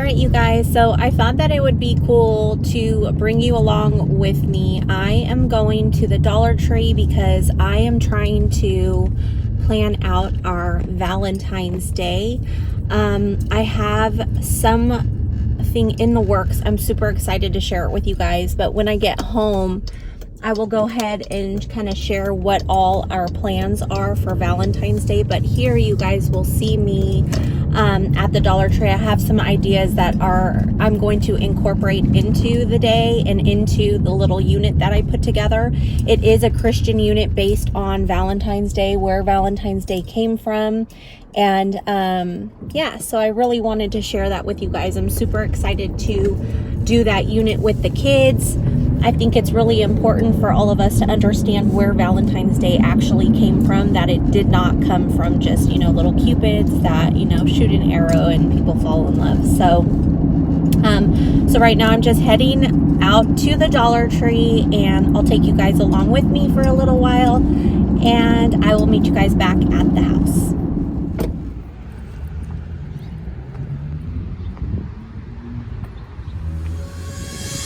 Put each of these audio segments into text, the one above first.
right, you guys, so I thought that it would be cool to bring you along with me. I am going to the Dollar Tree because I am trying to plan out our Valentine's Day. I have something in the works. I'm super excited to share it with you guys, but when I get home, I will go ahead and kind of share what all our plans are for Valentine's Day. But here you guys will see me at the Dollar Tree. I have some ideas that I'm going to incorporate into the day and into the little unit that I put together. It is a Christian unit based on Valentine's Day, where Valentine's Day came from. And yeah, so I really wanted to share that with you guys. I'm super excited to do that unit with the kids. I think it's really important for all of us to understand where Valentine's Day actually came from, that it did not come from just, little cupids that, shoot an arrow and people fall in love. So right now I'm just heading out to the Dollar Tree, and I'll take you guys along with me for a little while, and I will meet you guys back at the house.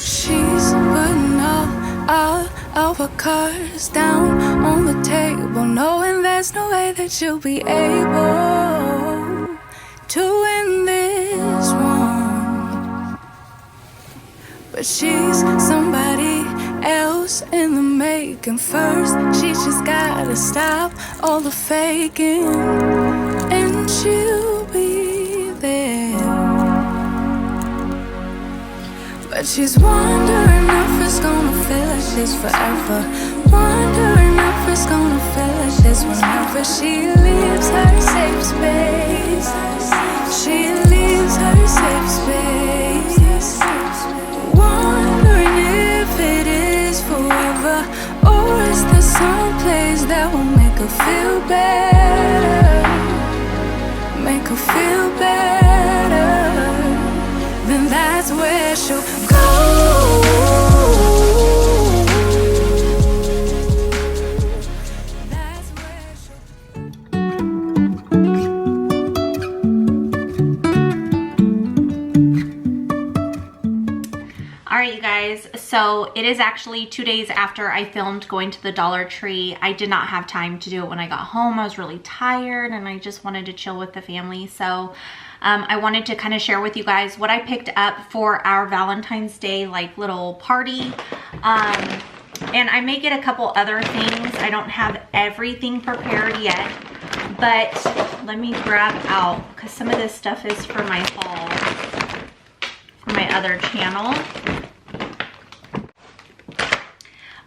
She's putting all our cards down on the table, knowing there's no way that you'll be able to win this one. But she's somebody else in the making. First, she just gotta stop all the faking, and she'll be there. But she's wondering if it's gonna feel like this forever. Wondering if it's gonna feel like this whenever she leaves her safe space. She leaves her safe space. Wondering if it is forever, or is there some place that will make her feel better? Make her feel better. Then that's where she'll go. That's where Alright, you guys, so it is actually 2 days after I filmed going to the Dollar Tree. I did not have time to do it when I got home. I was really tired and I just wanted to chill with the family. So I wanted to kind of share with you guys what I picked up for our Valentine's Day little party. And I may get a couple other things. I don't have everything prepared yet, but let me grab out, because some of this stuff is for my haul for my other channel.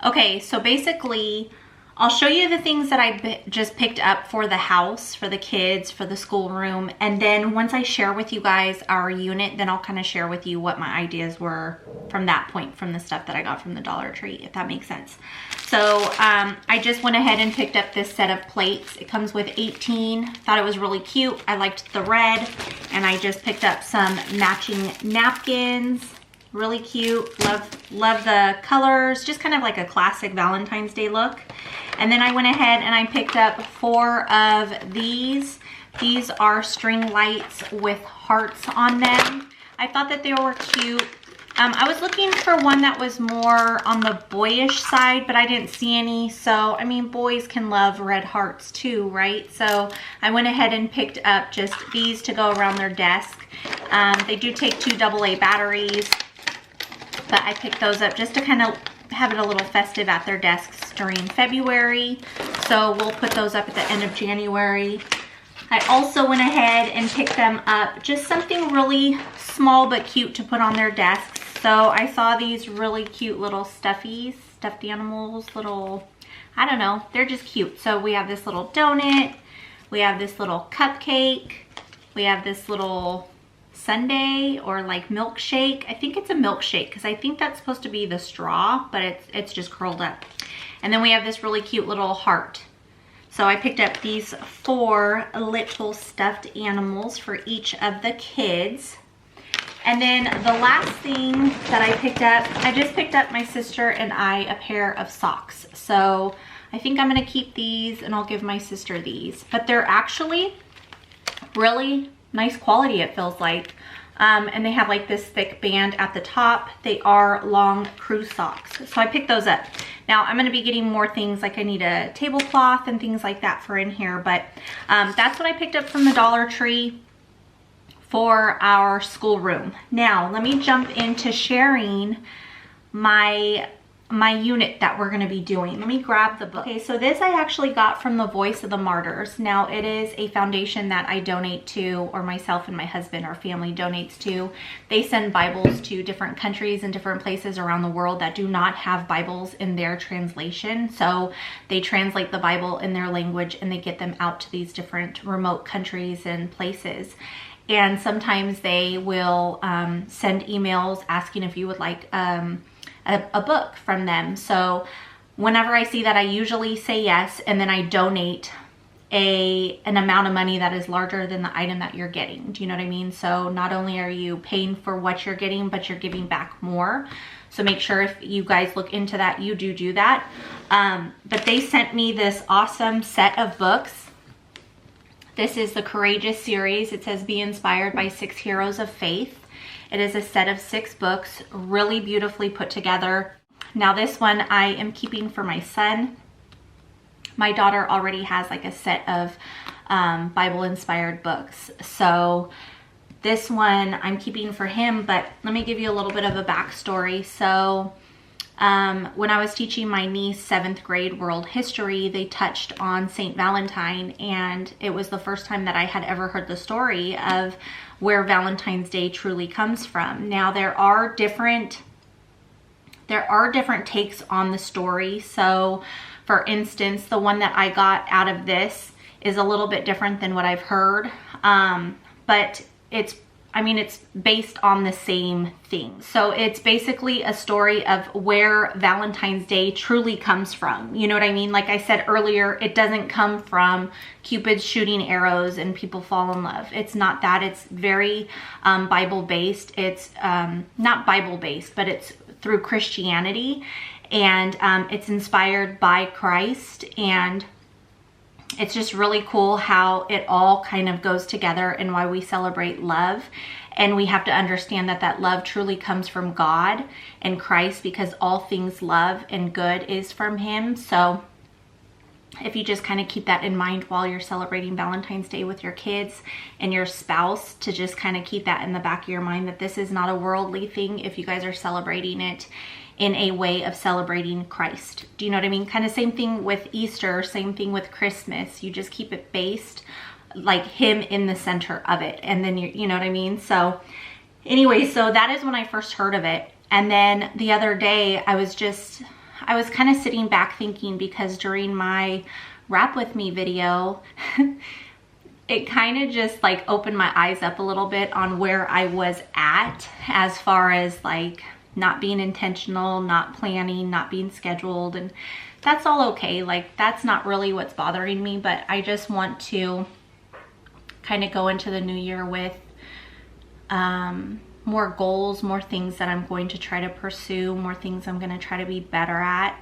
Okay, so basically, I'll show you the things that I just picked up for the house, for the kids, for the schoolroom, and then once I share with you guys our unit, then I'll kind of share with you what my ideas were from that point, from the stuff that I got from the Dollar Tree, if that makes sense. So I just went ahead and picked up this set of plates. It comes with 18. Thought it was really cute. I liked the red, and I just picked up some matching napkins. Really cute. Love the colors. Just kind of like a classic Valentine's Day look. And then I went ahead and I picked up 4 of these. These are string lights with hearts on them. I thought that they were cute. I was looking for one that was more on the boyish side, but I didn't see any. So, I mean, boys can love red hearts too, right? So I went ahead and picked up just these to go around their desk. They do take 2 AA batteries, but I picked those up just to kind of have it a little festive at their desks during February. So we'll put those up at the end of January. I also went ahead and picked them up, just something really small but cute to put on their desks. So I saw these really cute little stuffed animals, little, I don't know, they're just cute. So we have this little donut, we have this little cupcake, we have this little sundae or milkshake. I think it's a milkshake because I think that's supposed to be the straw, but it's just curled up. And then we have this really cute little heart. So I picked up these 4 little stuffed animals for each of the kids. And then the last thing that I picked up, I just picked up my sister and I a pair of socks. So I think I'm gonna keep these and I'll give my sister these. But they're actually really nice quality, it feels like. And they have like this thick band at the top. They are long crew socks. So I picked those up. Now I'm going to be getting more things, like I need a tablecloth and things like that for in here. But that's what I picked up from the Dollar Tree for our schoolroom. Now let me jump into sharing my unit that we're going to be doing. Let me grab the book. Okay, so this I actually got from the Voice of the Martyrs. Now it is a foundation that I donate to, or myself and my husband, our family donates to. They send Bibles to different countries and different places around the world that do not have Bibles in their translation. So they translate the Bible in their language and they get them out to these different remote countries and places. And sometimes they will send emails asking if you would like a book from them. So whenever I see that, I usually say yes, and then I donate an amount of money that is larger than the item that you're getting. Do you know what I mean? So not only are you paying for what you're getting, but you're giving back more. So make sure if you guys look into that, you do that. But they sent me this awesome set of books. This is the Courageous series. It says be inspired by 6 heroes of faith. It is a set of 6 books, really beautifully put together. Now this one I am keeping for my son. My daughter already has like a set of Bible inspired books. So this one I'm keeping for him, but let me give you a little bit of a backstory. So when I was teaching my niece 7th grade world history, they touched on St. Valentine, and it was the first time that I had ever heard the story of where Valentine's Day truly comes from. Now there are different takes on the story. So for instance, the one that I got out of this is a little bit different than what I've heard, but it's based on the same thing. So it's basically a story of where Valentine's Day truly comes from. You know what I mean? Like I said earlier, it doesn't come from Cupid shooting arrows and people fall in love. It's not that. It's very Bible-based. It's not Bible-based, but it's through Christianity, and it's inspired by Christ, and it's just really cool how it all kind of goes together and why we celebrate love. And we have to understand that that love truly comes from God and Christ, because all things love and good is from him. So if you just kind of keep that in mind while you're celebrating Valentine's Day with your kids and your spouse, to just kind of keep that in the back of your mind, that this is not a worldly thing if you guys are celebrating it in a way of celebrating Christ. Do you know what I mean? Kind of same thing with Easter, same thing with Christmas. You just keep it based like him in the center of it. And then you know what I mean? So anyway, so that is when I first heard of it. And then the other day I was kind of sitting back thinking, because during my Wrap With Me video, it kind of just like opened my eyes up a little bit on where I was at as far as like not being intentional, not planning, not being scheduled. And that's all okay. Like that's not really what's bothering me, but I just want to kind of go into the new year with more goals, more things that I'm going to try to pursue, more things I'm going to try to be better at.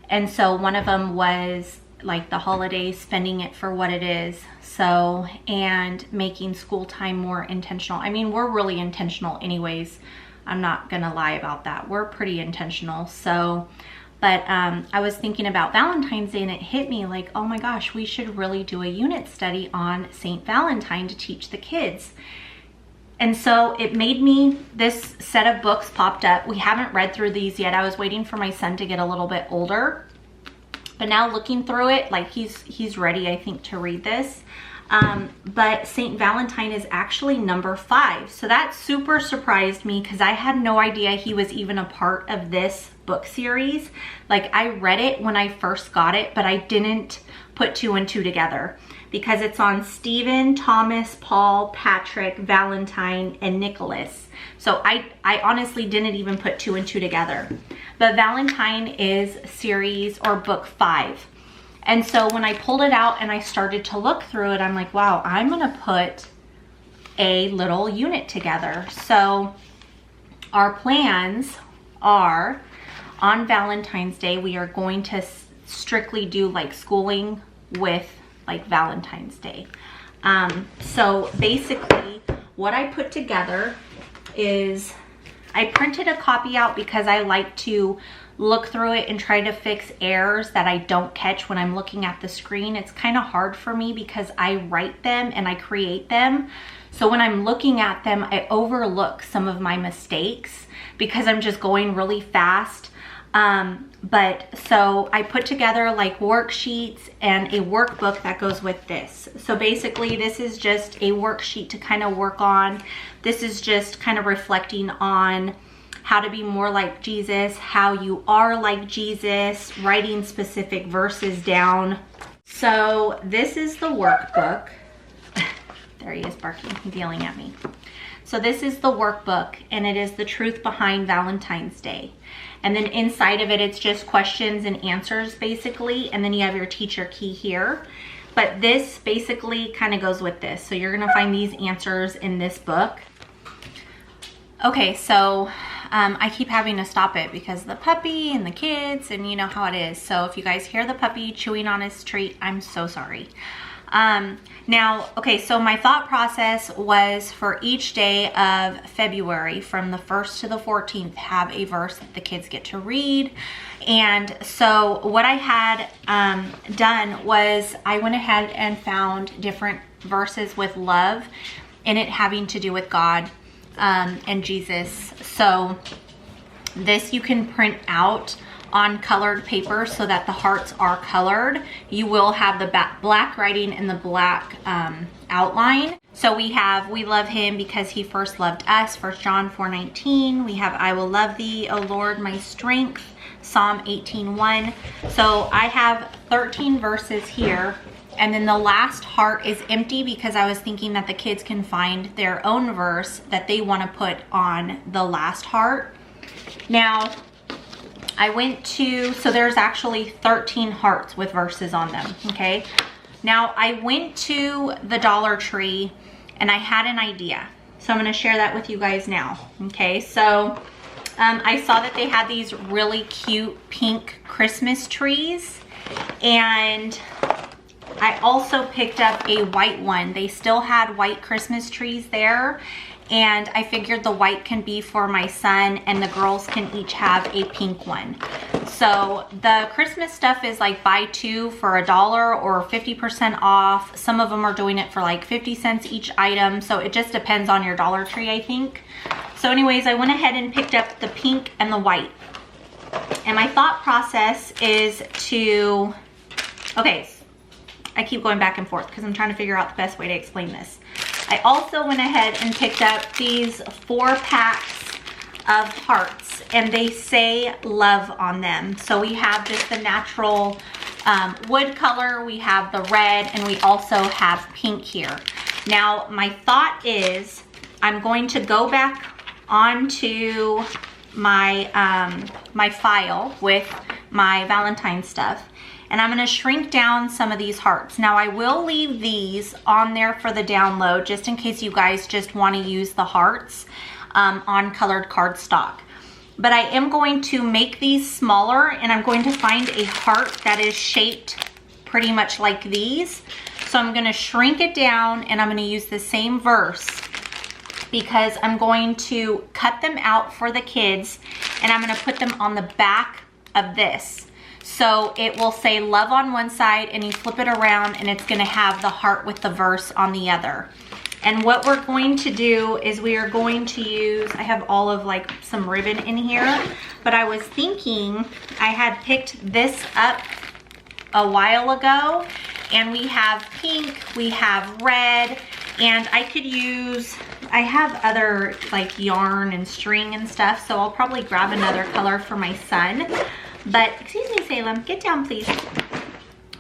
And so one of them was like the holidays, spending it for what it is. So, and making school time more intentional. I mean, we're really intentional anyways. I'm not gonna lie about that. We're pretty intentional. So, but I was thinking about Valentine's Day, and it hit me like, oh my gosh, we should really do a unit study on St. Valentine to teach the kids. And so it made me, this set of books popped up. We haven't read through these yet. I was waiting for my son to get a little bit older, but now looking through it, like he's ready, I think, to read this. But St. Valentine is actually number 5. So that super surprised me, because I had no idea he was even a part of this book series. Like I read it when I first got it, but I didn't put 2 and 2 together, because it's on Stephen, Thomas, Paul, Patrick, Valentine, and Nicholas. So I honestly didn't even put 2 and 2 together. But Valentine is series or book 5. And so when I pulled it out and I started to look through it, I'm like, wow, I'm gonna put a little unit together. So our plans are, on Valentine's Day, we are going to strictly do like schooling with like Valentine's Day. So basically what I put together is I printed a copy out because I like to look through it and try to fix errors that I don't catch when I'm looking at the screen. It's kind of hard for me because I write them and I create them. So when I'm looking at them, I overlook some of my mistakes because I'm just going really fast. But so I put together like worksheets and a workbook that goes with this. So basically this is just a worksheet to kind of work on. This is just kind of reflecting on how to be more like Jesus, how you are like Jesus, writing specific verses down. So this is the workbook. There he is barking, he's yelling at me. So this is the workbook, and it is the truth behind Valentine's Day. And then inside of it, it's just questions and answers basically. And then you have your teacher key here. But this basically kind of goes with this. So you're gonna find these answers in this book. Okay, so I keep having to stop it because the puppy and the kids, and you know how it is. So if you guys hear the puppy chewing on his treat, I'm so sorry. Now, okay, so my thought process was for each day of February from the 1st to the 14th, have a verse that the kids get to read. And so what I had done was I went ahead and found different verses with love in it having to do with God and Jesus. So this you can print out on colored paper so that the hearts are colored. You will have the black writing and the black outline. So we have, we love him because he first loved us, 1 John 4:19. We have, I will love thee, O Lord, my strength, Psalm 18:1. So I have 13 verses here. And then the last heart is empty because I was thinking that the kids can find their own verse that they want to put on the last heart. Now, I went to, so there's actually 13 hearts with verses on them, okay? Now, I went to the Dollar Tree and I had an idea. So I'm gonna share that with you guys now, okay? So I saw that they had these really cute pink Christmas trees, and I also picked up a white one. They still had white Christmas trees there, and I figured the white can be for my son and the girls can each have a pink one. So the Christmas stuff is like buy two for $1 or 50% off. Some of them are doing it for like 50 cents each item. So it just depends on your Dollar Tree, I think. So anyways, I went ahead and picked up the pink and the white. And my thought process is to, okay, I keep going back and forth because I'm trying to figure out the best way to explain this. I also went ahead and picked up these 4 packs of hearts, and they say love on them. So we have just the natural wood color, we have the red, and we also have pink here. Now, my thought is I'm going to go back onto my, my file with my Valentine stuff, and I'm gonna shrink down some of these hearts. Now I will leave these on there for the download just in case you guys just wanna use the hearts on colored cardstock. But I am going to make these smaller, and I'm going to find a heart that is shaped pretty much like these. So I'm gonna shrink it down, and I'm gonna use the same verse because I'm going to cut them out for the kids, and I'm gonna put them on the back of this. So it will say love on one side, and you flip it around and it's gonna have the heart with the verse on the other. And what we're going to do is we are going to use, I have all of like some ribbon in here, but I was thinking I had picked this up a while ago, and we have pink, we have red, and I could use, I have other like yarn and string and stuff, so I'll probably grab another color for my son. But, excuse me, Salem, get down, please.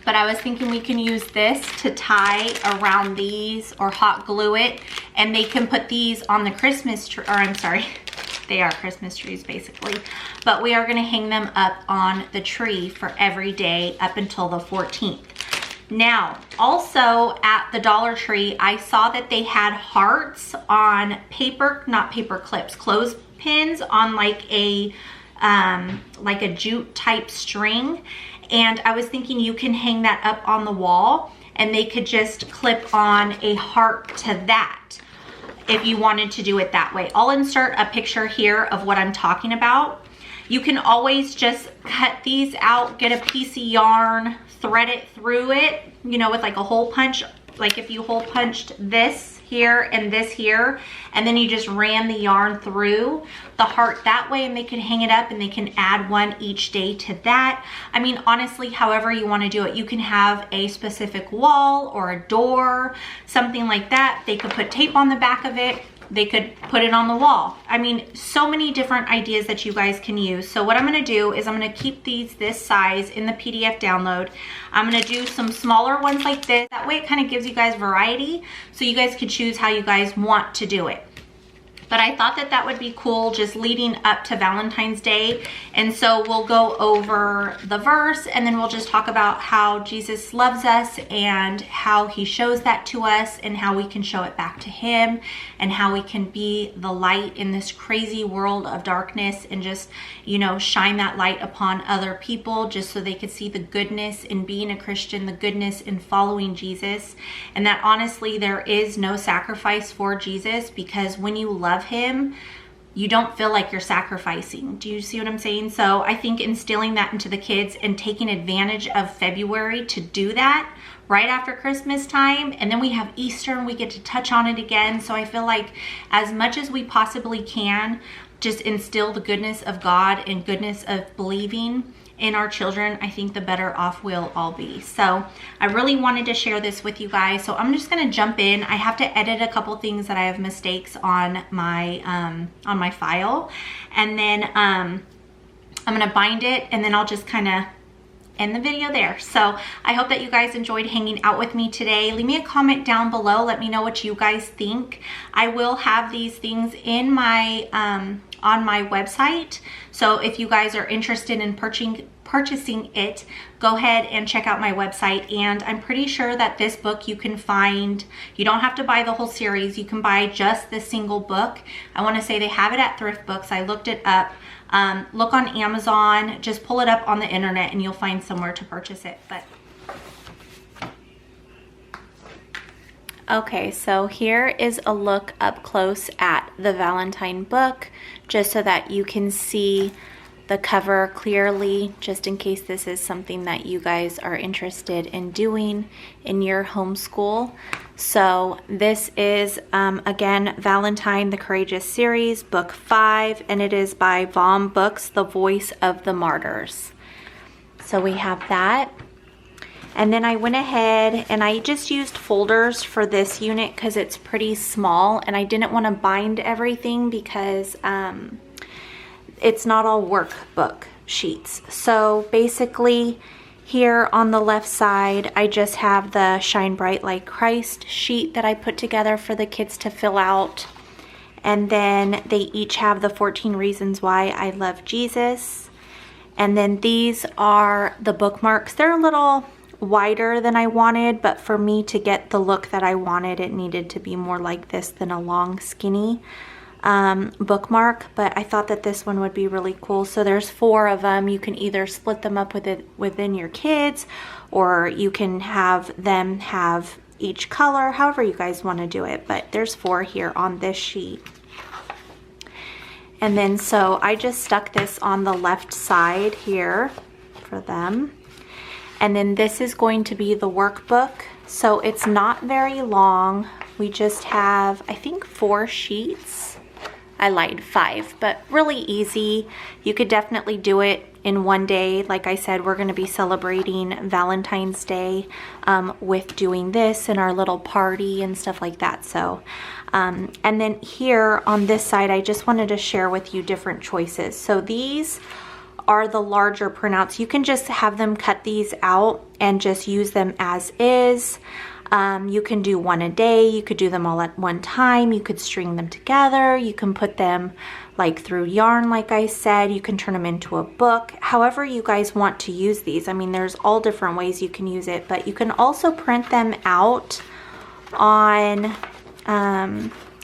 But I was thinking we can use this to tie around these or hot glue it, and they can put these on the Christmas tree, or I'm sorry, they are Christmas trees basically, but we are gonna hang them up on the tree for every day up until the 14th. Now, also at the Dollar Tree, I saw that they had hearts on paper, not paper clips, clothespins on like a jute type string, and I was thinking you can hang that up on the wall and they could just clip on a heart to that. if you wanted to do it that way. I'll insert a picture here of what I'm talking about. You can always just cut these out, get a piece of yarn, thread it through it, you know, with like a hole punch. Like if you hole punched this here and this here, and then you just ran the yarn through the heart that way, and they can hang it up and they can add one each day to that. I mean, honestly, however you want to do it, you can have a specific wall or a door, something like that. They could put tape on the back of it. They could put it on the wall. I mean, so many different ideas that you guys can use. So what I'm going to do is I'm going to keep these this size in the PDF download. I'm going to do some smaller ones like this. That way it kind of gives you guys variety, so you guys could choose how you guys want to do it. But I thought that that would be cool just leading up to Valentine's Day. And so we'll go over the verse, and then we'll just talk about how Jesus loves us and how he shows that to us, and how we can show it back to him, and how we can be the light in this crazy world of darkness, and just, you know, shine that light upon other people just so they could see the goodness in being a Christian, the goodness in following Jesus, and that honestly there is no sacrifice for Jesus, because when you love him, you don't feel like you're sacrificing. Do you see what I'm saying? So I think instilling that into the kids and taking advantage of February to do that right after Christmas time, and then we have Easter and we get to touch on it again. So I feel like as much as we possibly can, just instill the goodness of God and goodness of believing in our children, I think the better off we'll all be. So I really wanted to share this with you guys. So I'm just going to jump in. I have to edit a couple things that I have mistakes on my file, and then I'm going to bind it, and then I'll just kind of end the video there. So I hope that you guys enjoyed hanging out with me today. Leave me a comment down below. Let me know what you guys think. I will have these things in my on my website. So if you guys are interested in purchasing it, go ahead and check out my website. And I'm pretty sure that this book you can find, you don't have to buy the whole series, you can buy just the single book. I want to say they have it at Thrift Books. I looked it up. Look on Amazon, just pull it up on the internet and you'll find somewhere to purchase it. But okay, so here is a look up close at the Valentine book, just so that you can see the cover clearly, just in case this is something that you guys are interested in doing in your homeschool. So this is, again, Valentine, the Courageous series, book 5, and it is by Vom Books, The Voice of the Martyrs. So we have that. And then I went ahead and I just used folders for this unit because it's pretty small, and I didn't want to bind everything because it's not all workbook sheets. So basically here on the left side, I just have the Shine Bright Like Christ sheet that I put together for the kids to fill out. And then they each have the 14 reasons why I love Jesus. And then these are the bookmarks. They're a little wider than I wanted, but for me to get the look that I wanted, it needed to be more like this than a long skinny bookmark. But I thought that this one would be really cool. So there's 4 of them. You can either split them up within your kids, or you can have them have each color, however you guys want to do it. But there's 4 here on this sheet. And then so I just stuck this on the left side here for them. And then this is going to be the workbook. So it's not very long. We just have, I think, 4 sheets. I lied, 5, but really easy. You could definitely do it in one day. Like I said, we're going to be celebrating Valentine's Day with doing this and our little party and stuff like that. So, and then here on this side, I just wanted to share with you different choices. So these are the larger printouts. You can just have them cut these out and just use them as is. You can do one a day. You could do them all at one time. You could string them together. You can put them like through yarn, like I said. You can turn them into a book. However you guys want to use these. I mean, there's all different ways you can use it, but you can also print them out on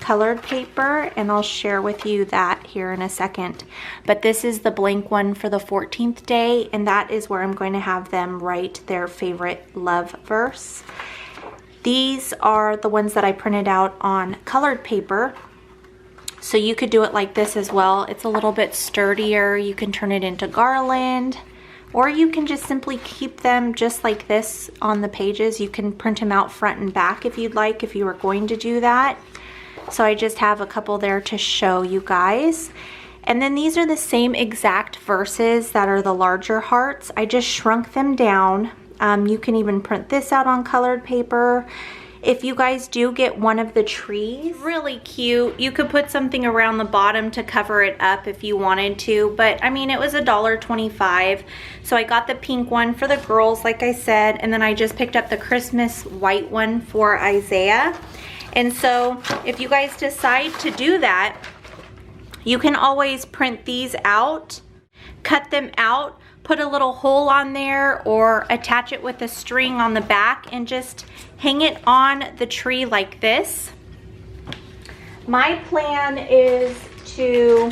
colored paper, and I'll share with you that here in a second. But this is the blank one for the 14th day, and that is where I'm going to have them write their favorite love verse. These are the ones that I printed out on colored paper. So you could do it like this as well. It's a little bit sturdier. You can turn it into garland, or you can just simply keep them just like this on the pages. You can print them out front and back if you'd like, if you were going to do that. So I just have a couple there to show you guys. And then these are the same exact verses that are the larger hearts. I just shrunk them down. You can even print this out on colored paper. If you guys do get one of the trees, really cute. You could put something around the bottom to cover it up if you wanted to, but I mean, it was $1.25. So I got the pink one for the girls, like I said, and then I just picked up the Christmas white one for Isaiah. And so if you guys decide to do that, you can always print these out, cut them out, put a little hole on there, or attach it with a string on the back and just hang it on the tree like this. My plan is to,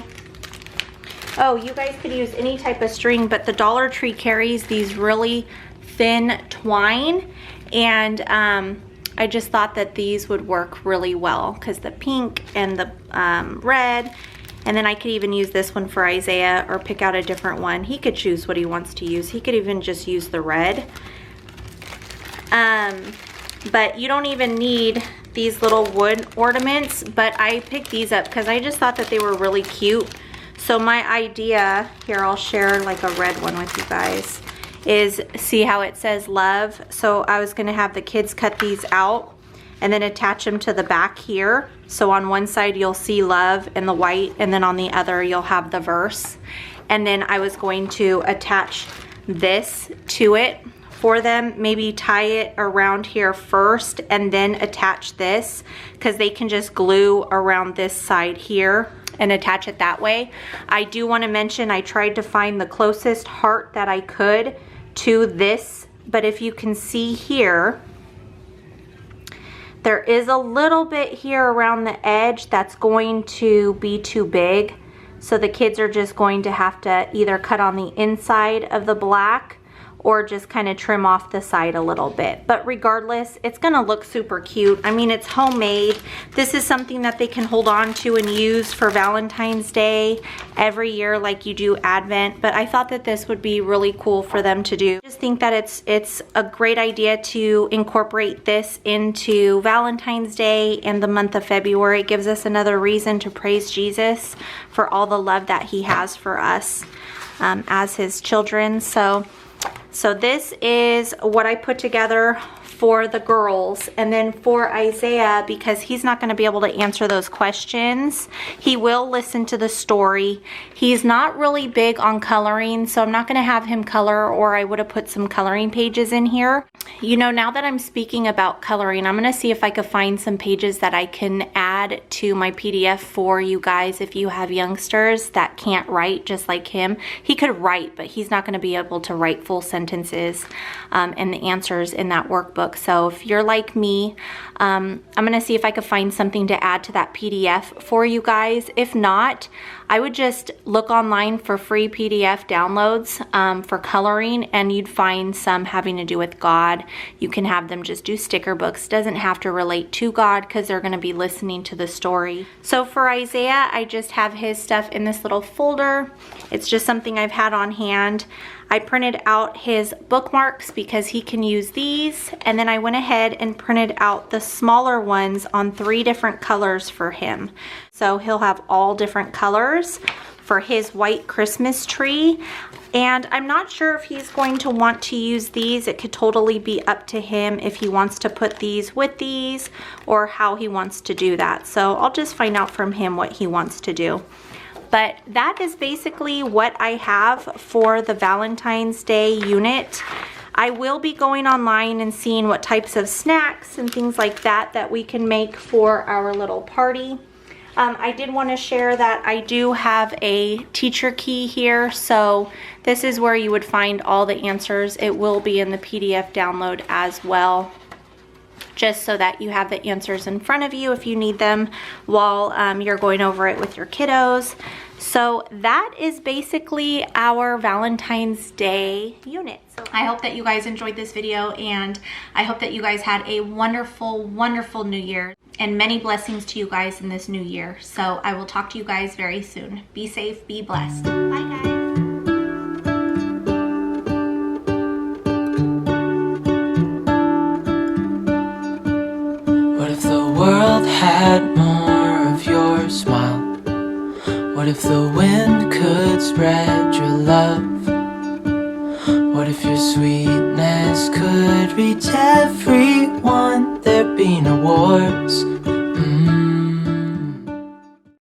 oh, you guys could use any type of string, but the Dollar Tree carries these really thin twine, and I just thought that these would work really well because the pink and the red. And then I could even use this one for Isaiah, or pick out a different one. He could choose what he wants to use. He could even just use the red. But you don't even need these little wood ornaments, but I picked these up because I just thought that they were really cute. So my idea, here I'll share like a red one with you guys, is see how it says love. So I was gonna have the kids cut these out and then attach them to the back here. So on one side you'll see love in the white, and then on the other you'll have the verse. And then I was going to attach this to it for them, maybe tie it around here first and then attach this, because they can just glue around this side here and attach it that way. I do want to mention I tried to find the closest heart that I could to this, but if you can see here, there is a little bit here around the edge that's going to be too big. So the kids are just going to have to either cut on the inside of the black or just kind of trim off the side a little bit. But regardless, it's gonna look super cute. I mean, it's homemade. This is something that they can hold on to and use for Valentine's Day every year like you do Advent. But I thought that this would be really cool for them to do. I just think that it's a great idea to incorporate this into Valentine's Day and the month of February. It gives us another reason to praise Jesus for all the love that he has for us as his children. So this is what I put together for the girls. And then for Isaiah, because he's not going to be able to answer those questions, he will listen to the story. He's not really big on coloring, so I'm not going to have him color, or I would have put some coloring pages in here. You know, now that I'm speaking about coloring, I'm going to see if I could find some pages that I can add to my PDF for you guys if you have youngsters that can't write just like him. He could write, but he's not going to be able to write full sentences and the answers in that workbook. So if you're like me, I'm going to see if I could find something to add to that PDF for you guys. If not, I would just look online for free PDF downloads for coloring, and you'd find some having to do with God. You can have them just do sticker books. Doesn't have to relate to God because they're going to be listening to the story. So for Isaiah, I just have his stuff in this little folder. It's just something I've had on hand. I printed out his bookmarks because he can use these, and then I went ahead and printed out the smaller ones on 3 different colors for him. So he'll have all different colors for his white Christmas tree. And I'm not sure if he's going to want to use these. It could totally be up to him if he wants to put these with these or how he wants to do that. So I'll just find out from him what he wants to do. But that is basically what I have for the Valentine's Day unit. I will be going online and seeing what types of snacks and things like that we can make for our little party. I did want to share that I do have a teacher key here, so this is where you would find all the answers. It will be in the PDF download as well. just so that you have the answers in front of you if you need them while you're going over it with your kiddos. So that is basically our Valentine's Day unit. So I hope that you guys enjoyed this video, and I hope that you guys had a wonderful, wonderful new year, and many blessings to you guys in this new year. So I will talk to you guys very soon. Be safe, be blessed. Bye guys. What if the world had more of your smile? What if the wind could spread your love? What if your sweetness could reach everyone? There'd be no wars,